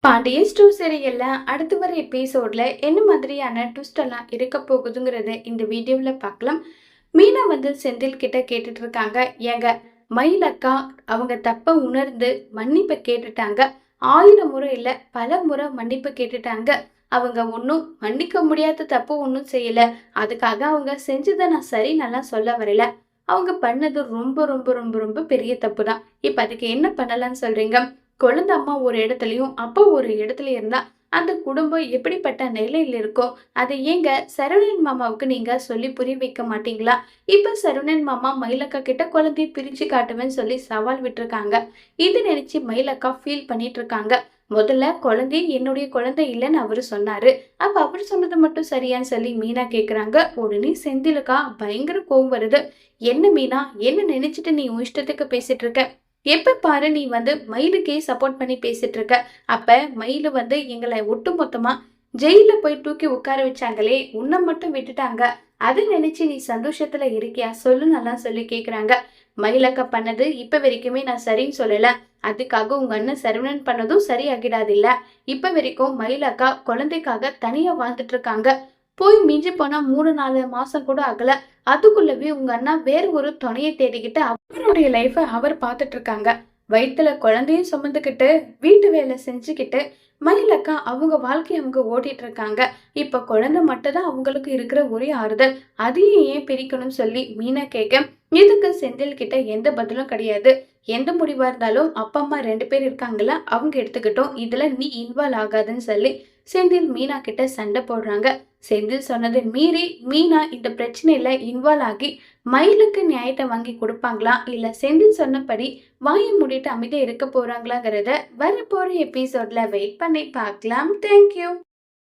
பாண்டியஸ் two சீரியல்ல அடுத்து வர எபிசோட்ல என்ன மாதிரியான ட்விஸ்ட் எல்லாம் இருக்க போகுதுங்கிறத இந்த வீடியோல பார்க்கலாம். மீனா செந்தில் கிட்ட கேட்டுட்டு இருக்காங்க. ஏங்க, மயிலக்கா அவங்க தப்ப உணர்ந்து மன்னிப்பு கேட்டுட்டாங்க. 1000 முறை இல்ல, பல முறை மன்னிப்பு கேட்டுட்டாங்க. அவங்க ஒன்றும் மன்னிக்க முடியாத தப்பு ஒன்றும் செய்யல. அதுக்காக அவங்க செஞ்சதை நான் சரி நல்லா சொல்ல வரல. அவங்க பண்ணது ரொம்ப ரொம்ப ரொம்ப ரொம்ப பெரிய தப்பு தான். இப்ப அதுக்கு என்ன பண்ணலாம்னு சொல்றீங்க? குழந்தை அம்மா ஒரு இடத்துலயும் அப்பா ஒரு இடத்துல இருந்தா அந்த குடும்பம் எப்படிப்பட்ட நிலையில இருக்கோ அதை ஏங்க சரவணன் மாமாவுக்கு நீங்க சொல்லி புரிய வைக்க மாட்டீங்களா? இப்ப சரவணன் மாமா மயிலக்கா கிட்ட குழந்தைய பிரிச்சு காட்டுவேன்னு சொல்லி சவால் விட்டுருக்காங்க. இது நினைச்சு மயிலக்கா ஃபீல் பண்ணிட்டு இருக்காங்க. முதல்ல குழந்தை என்னுடைய குழந்தை இல்லைன்னு அவரு சொன்னாரு. அப்ப அவரு சொன்னது மட்டும் சரியான்னு சொல்லி மீனா கேக்குறாங்க. உடனே செந்திலுக்கா பயங்கர கோவம் வருது. என்ன மீனா, என்ன நினைச்சிட்டு நீ உன் இஷ்டத்துக்கு பேசிட்டு இருக்க? எப்ப பாரு நீ மயிலுக்கே சப்போர்ட் பண்ணி பேசிட்டு இருக்க. அப்ப மயிலு எங்களை ஒட்டு மொத்தமா ஜெயில போய் தூக்கி உட்கார வச்சாங்களே, உன்னை மட்டும் விட்டுட்டாங்க. அதை நினைச்சு நீ சந்தோஷத்துல இருக்கியா சொல்லு நல்லா சொல்லி கேக்குறாங்க. மயிலக்கா பண்ணது இப்ப வரைக்குமே நான் சரின்னு சொல்லல. அதுக்காக உங்க அண்ணன் சரவணன் பண்ணதும் சரியாகிடாது இல்ல. இப்ப வரைக்கும் மயிலக்கா குழந்தைக்காக தனியா வாழ்ந்துட்டு இருக்காங்க. போய் மிஞ்சி போனா 3-4 மாசம் கூட ஆகல. அதுக்குள்ளவே உங்க அண்ணா வேற ஒரு துணையை தேடிக்கிட்டு அவருடைய லைஃப அவர் பார்த்துட்டு இருக்காங்க. வயித்துல குழந்தையும் சுமந்துக்கிட்டு வீட்டு வேலை செஞ்சுக்கிட்டு மயிலக்கா அவங்க வாழ்க்கைய அவங்க ஓட்டிட்டு இருக்காங்க. இப்ப குழந்தை மட்டும் தான் அவங்களுக்கு இருக்கிற ஒரே ஆறுதல். அதையும் ஏன் பிரிக்கணும்னு சொல்லி மீனா கேட்க, இதுக்கு செந்தில் கிட்ட எந்த பதிலும் கிடையாது. எந்த முடிவா இருந்தாலும் அப்பா அம்மா 2 பேர் இருக்காங்கல்ல, அவங்க எடுத்துக்கிட்டோம். இதுல நீ இன்வால்வ் ஆகாதுன்னு சொல்லி செந்தில் மீனா கிட்ட சண்டை போடுறாங்க. செந்தில் சொன்னதை மீறி மீனா இந்த பிரச்சனையில இன்வால்வ் ஆகி மயிலுக்கு நியாயத்தை வாங்கி கொடுப்பாங்களா, இல்ல செந்தில் சொன்னபடி வாயை மூடிட்டு அமைதியா இருக்க போறாங்களாங்கிறத வரப்போற எபிசோட்ல வெயிட் பண்ணி பார்க்கலாம். தேங்க்யூ.